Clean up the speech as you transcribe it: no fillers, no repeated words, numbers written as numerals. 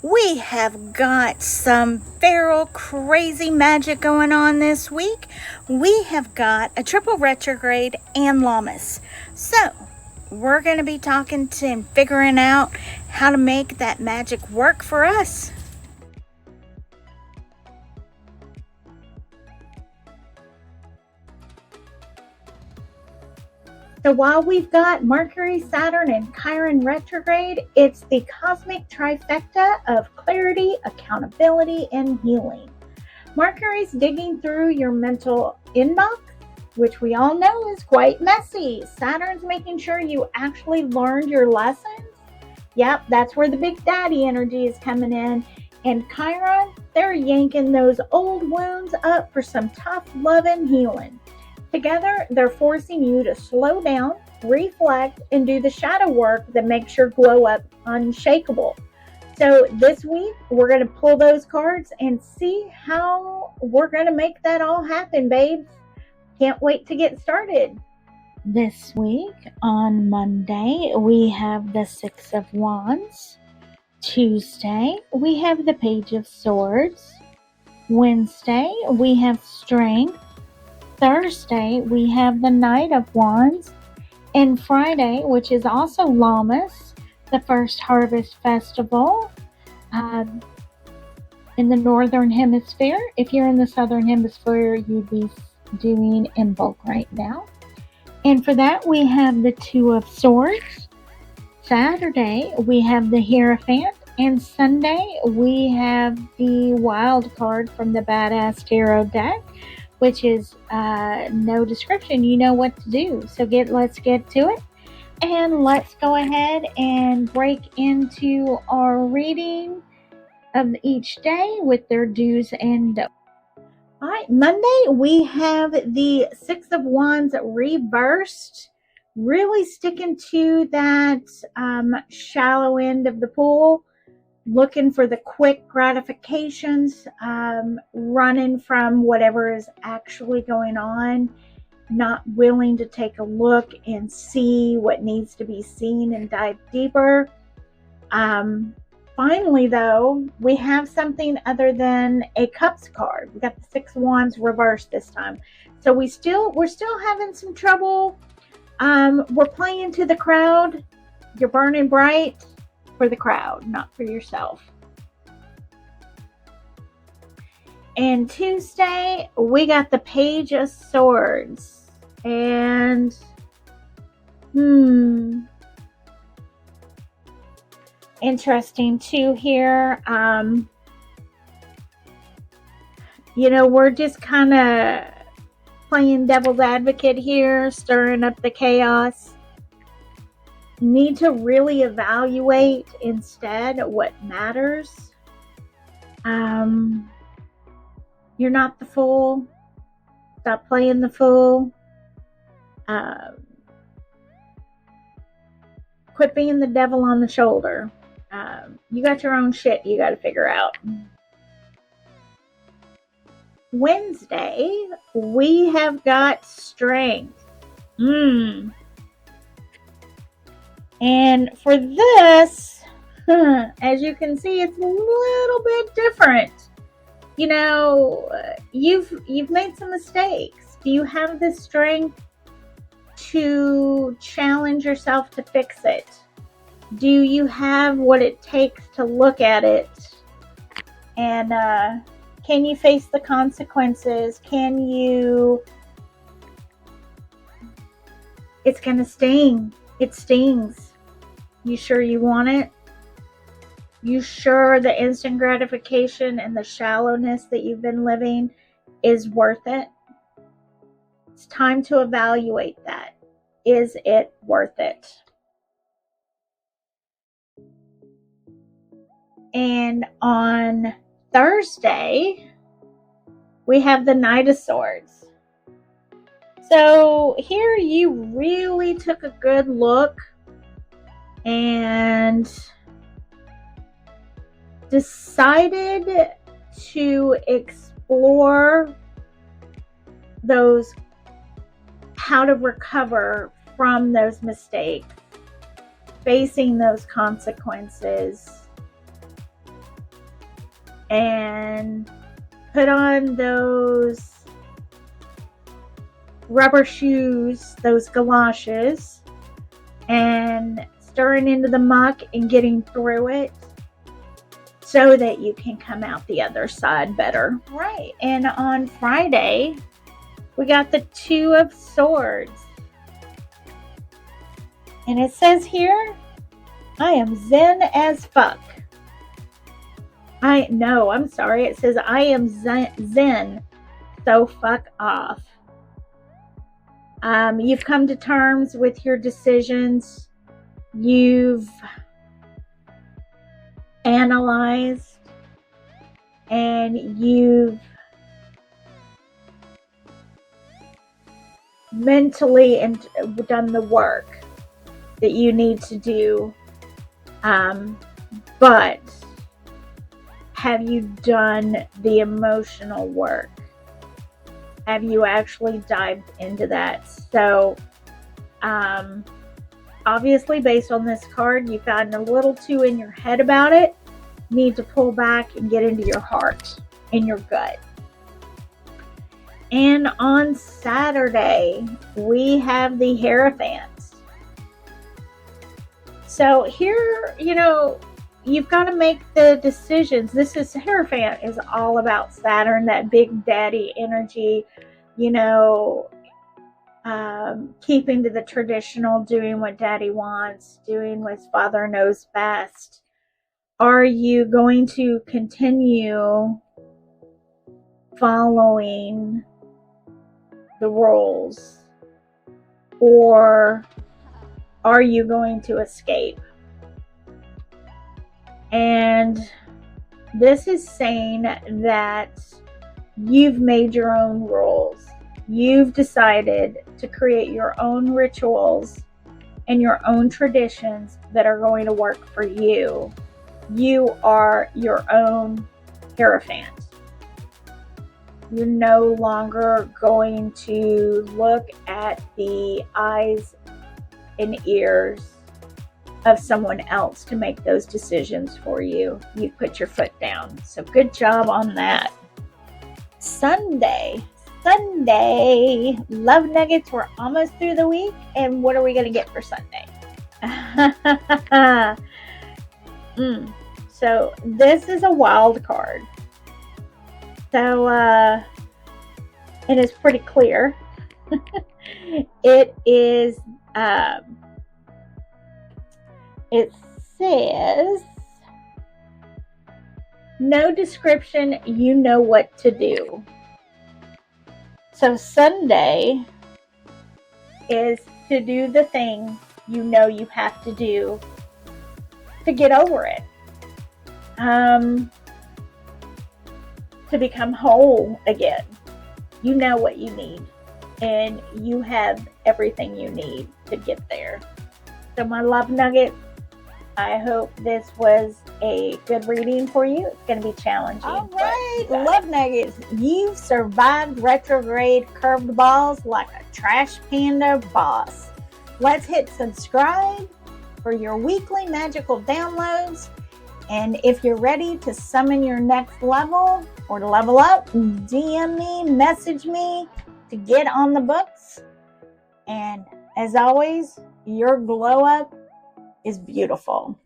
We have got some feral crazy magic going on this week. We have got a triple retrograde and Lammas. So, we're going to be talking to and figuring out how to make that magic work for us. So while we've got Mercury, Saturn, and Chiron retrograde, it's the cosmic trifecta of clarity, accountability, and healing. Mercury's digging through your mental inbox, which we all know is quite messy. Saturn's making sure you actually learned your lessons. Yep, that's where the big daddy energy is coming in. And Chiron, they're yanking those old wounds up for some tough love and healing. Together, they're forcing you to slow down, reflect, and do the shadow work that makes your glow up unshakable. So this week, we're going to pull those cards and see how we're going to make that all happen, babes. Can't wait to get started. This week, on Monday, we have the Six of Wands. Tuesday, we have the Page of Swords. Wednesday, we have Strength. Thursday, we have the Knight of Wands. And Friday, which is also Lammas, the first harvest festival in the northern hemisphere. If you're in the southern hemisphere, you'd be doing Imbolc right now. And for that, we have the Two of Swords. Saturday, we have the Hierophant. And Sunday, we have the wild card from the Badass Tarot deck, which is no description. You know what to do. So let's get to it. And let's go ahead and break into our reading of each day with their do's and don'ts. All right, Monday we have the Six of Wands reversed, really sticking to that shallow end of the pool, looking for the quick gratifications, running from whatever is actually going on, not willing to take a look and see what needs to be seen and dive deeper. Finally, though, we have something other than a Cups card. We got the Six of Wands reversed this time. So we're still having some trouble. We're playing to the crowd. You're burning bright for the crowd, not for yourself. And Tuesday, we got the Page of Swords. And interesting too here. We're just kind of playing devil's advocate here, stirring up the chaos. Need to really evaluate instead what matters. You're not the fool. Stop playing the fool. Quit being the devil on the shoulder. You got your own shit you got to figure out. Wednesday, we have got Strength. And for this, as you can see, it's a little bit different. You've made some mistakes. Do you have the strength to challenge yourself to fix it? Do you have what it takes to look at it? And can you face the consequences? It's going to sting. It stings. You sure you want it? You sure the instant gratification and the shallowness that you've been living is worth it? It's time to evaluate that. Is it worth it? And on Thursday, we have the Knight of Swords. So here you really took a good look and decided to explore how to recover from those mistakes, facing those consequences, and put on those rubber shoes, those galoshes, and stirring into the muck and getting through it so that you can come out the other side better. Right. And on Friday, we got the Two of Swords. And it says here, I am zen as fuck. I'm sorry. It says I am zen, so fuck off. You've come to terms with your decisions. You've analyzed and you've mentally done the work that you need to do. But have you done the emotional work? Have you actually dived into that? So, obviously, based on this card, you've gotten a little too in your head about it. You need to pull back and get into your heart and your gut. And on Saturday, we have the Hierophant. So here, you've got to make the decisions. Hierophant is all about Saturn, that big daddy energy, keeping to the traditional, doing what daddy wants, doing what father knows best. Are you going to continue following the rules, or are you going to escape? And this is saying that you've made your own rules. You've decided to create your own rituals and your own traditions that are going to work for you. You are your own Hierophant. You're no longer going to look at the eyes and ears of someone else to make those decisions for you. You put your foot down. So good job on that. Sunday. Love nuggets. We're almost through the week. And what are we going to get for Sunday? So this is a wild card. So, and it's pretty clear. It is, it says, no description, you know what to do. So Sunday is to do the thing you know you have to do to get over it. To become whole again. You know what you need, and you have everything you need to get there. So my love nugget, I hope this was a good reading for you. It's going to be challenging. All right, love nuggets, you've survived retrograde curved balls like a trash panda boss. Let's hit subscribe for your weekly magical downloads. And if you're ready to summon your next level or to level up, DM me, message me to get on the books. And as always, your glow up is beautiful.